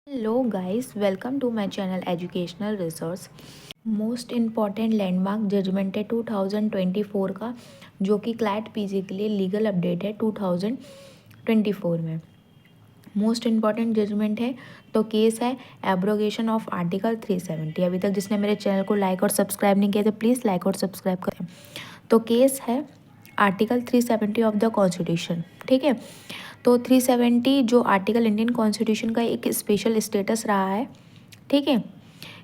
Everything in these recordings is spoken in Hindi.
Hello guys, welcome to my channel educational resource. Most important landmark judgement है 2024 का, जो कि क्लैट पीजी के लिए लीगल अपडेट है 2024 में। मोस्ट इम्पॉर्टेंट जजमेंट है तो केस है एब्रोगेशन ऑफ आर्टिकल 370। अभी तक जिसने मेरे चैनल को लाइक और सब्सक्राइब नहीं किया तो प्लीज़ लाइक और सब्सक्राइब करें। तो केस है आर्टिकल 370 ऑफ द कॉन्स्टिट्यूशन। ठीक है, तो 370 जो आर्टिकल इंडियन कॉन्स्टिट्यूशन का एक स्पेशल स्टेटस रहा है। ठीक है,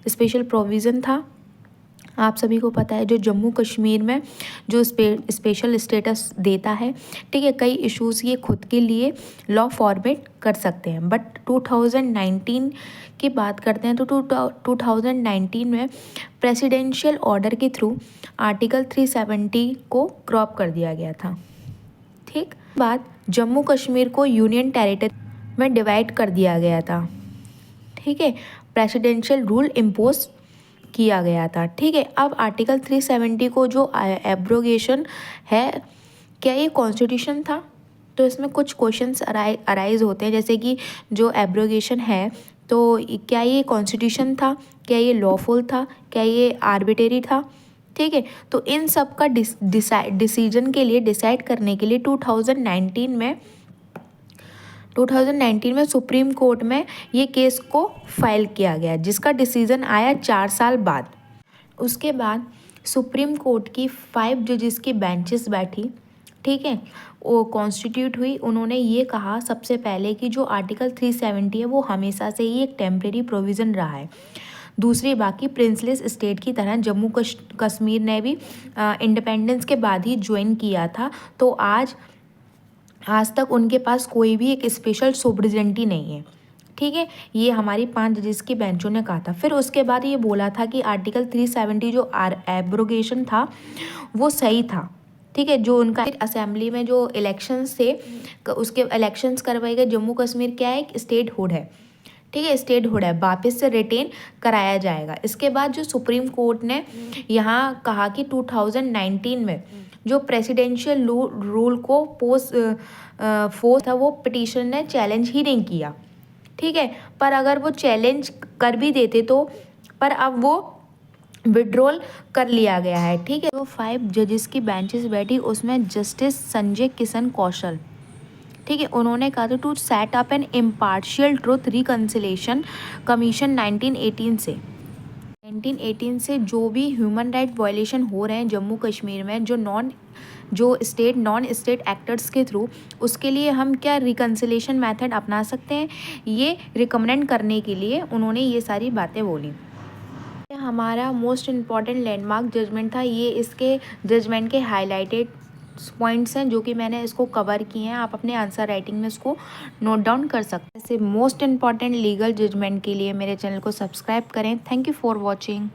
स्पेशल प्रोविज़न था, आप सभी को पता है, जो जम्मू कश्मीर में जो स्पेशल स्टेटस देता है। ठीक है, कई इश्यूज़ ये खुद के लिए लॉ फॉर्मेट कर सकते हैं, बट 2019 की बात करते हैं तो 2019 में प्रेसिडेंशियल ऑर्डर के थ्रू आर्टिकल 370 को क्रॉप कर दिया गया था। ठीक, बात जम्मू कश्मीर को यूनियन टेरिटरी में डिवाइड कर दिया गया था। ठीक है, प्रेसिडेंशियल रूल इम्पोज किया गया था। ठीक है, अब आर्टिकल 370 को जो एब्रोगेशन है, क्या ये कॉन्स्टिट्यूशन था? तो इसमें कुछ क्वेश्चंस अराइज होते हैं, जैसे कि जो एब्रोगेशन है तो क्या ये कॉन्स्टिट्यूशन था, क्या ये लॉफुल था, क्या ये आर्बिट्रेरी था? ठीक है, तो इन सब का डिसीजन के लिए, डिसाइड करने के लिए 2019 में सुप्रीम कोर्ट में ये केस को फाइल किया गया, जिसका डिसीजन आया 4 साल बाद। उसके बाद सुप्रीम कोर्ट की 5 जजेस की बेंचेस बैठी। ठीक है, वो कॉन्स्टिट्यूट हुई। उन्होंने ये कहा सबसे पहले कि जो आर्टिकल 370 है वो हमेशा से ही एक टेम्प्रेरी प्रोविज़न रहा है। दूसरी, बाकी प्रिंसलेस स्टेट की तरह जम्मू कश्मीर ने भी इंडिपेंडेंस के बाद ही ज्वाइन किया था, तो आज तक उनके पास कोई भी एक स्पेशल सोवरेनिटी नहीं है। ठीक है, ये हमारी 5 जजेस की बेंचों ने कहा था। फिर उसके बाद ये बोला था कि आर्टिकल 370 जो एब्रोगेशन था वो सही था। ठीक है, जो उनका असेंबली में जो इलेक्शंस थे, उसके इलेक्शंस करवाए गए। जम्मू कश्मीर क्या है, एक स्टेट हुड है। ठीक है, स्टेट हुड है, वापस से रिटेन कराया जाएगा। इसके बाद जो सुप्रीम कोर्ट ने यहाँ कहा कि 2019 में जो प्रेसिडेंशियल रूल को फोर्स था, वो पिटीशन ने चैलेंज ही नहीं किया। ठीक है, पर अगर वो चैलेंज कर भी देते तो, पर अब वो विड्रॉल कर लिया गया है। ठीक है, तो 5 जजेस की बेंचेस बैठी, उसमें जस्टिस संजय किशन कौशल, ठीक है, उन्होंने कहा था to set up an impartial truth reconciliation commission 1918 से जो भी ह्यूमन राइट वायलेशन हो रहे हैं जम्मू कश्मीर में, जो नॉन स्टेट एक्टर्स के थ्रू, उसके लिए हम क्या रिकन्सिलेशन मेथड अपना सकते हैं, ये रिकमेंड करने के लिए उन्होंने ये सारी बातें बोली। हमारा मोस्ट इम्पॉर्टेंट लैंडमार्क जजमेंट था, ये इसके जजमेंट के हाईलाइटेड पॉइंट्स हैं जो कि मैंने इसको कवर किए हैं। आप अपने आंसर राइटिंग में इसको नोट डाउन कर सकते हैं। ऐसे मोस्ट इम्पॉर्टेंट लीगल जजमेंट के लिए मेरे चैनल को सब्सक्राइब करें। Thank you for watching.